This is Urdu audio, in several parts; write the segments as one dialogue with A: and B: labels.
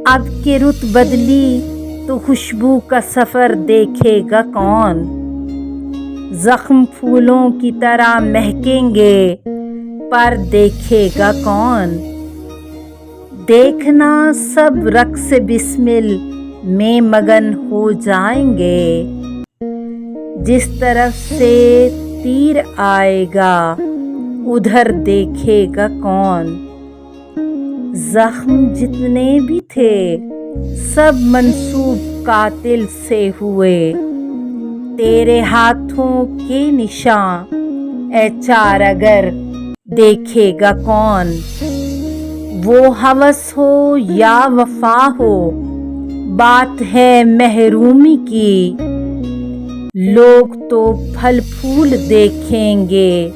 A: اب کہ رت بدلی تو خوشبو کا سفر دیکھے گا کون؟ زخم پھولوں کی طرح مہکیں گے پر دیکھے گا کون؟ دیکھنا سب رقص بسمل میں مگن ہو جائیں گے، جس طرف سے تیر آئے گا ادھر دیکھے گا کون؟ زخم جتنے بھی تھے سب منسوب قاتل سے ہوئے، تیرے ہاتھوں کے نشان اے چارگر دیکھے گا کون؟ وہ ہوس ہو یا وفا ہو بات ہے محرومی کی، لوگ تو پھل پھول دیکھیں گے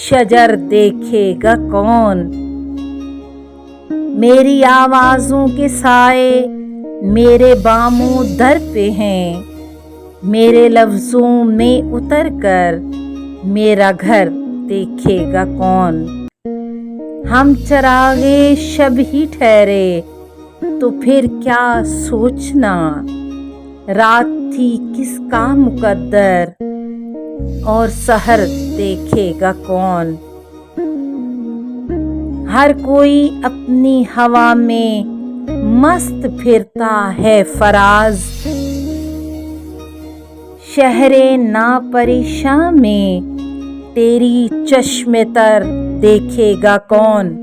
A: شجر دیکھے گا کون؟ میری آوازوں کے سائے میرے باموں در پہ ہیں، میرے لفظوں میں اتر کر میرا گھر دیکھے گا کون؟ ہم چراغے شب ہی ٹھہرے تو پھر کیا سوچنا، رات تھی کس کا مقدر اور سحر دیکھے گا کون؟ ہر کوئی اپنی ہوا میں مست پھرتا ہے فراز، شہر ناپریشاں میں تیری چشم تر دیکھے گا کون؟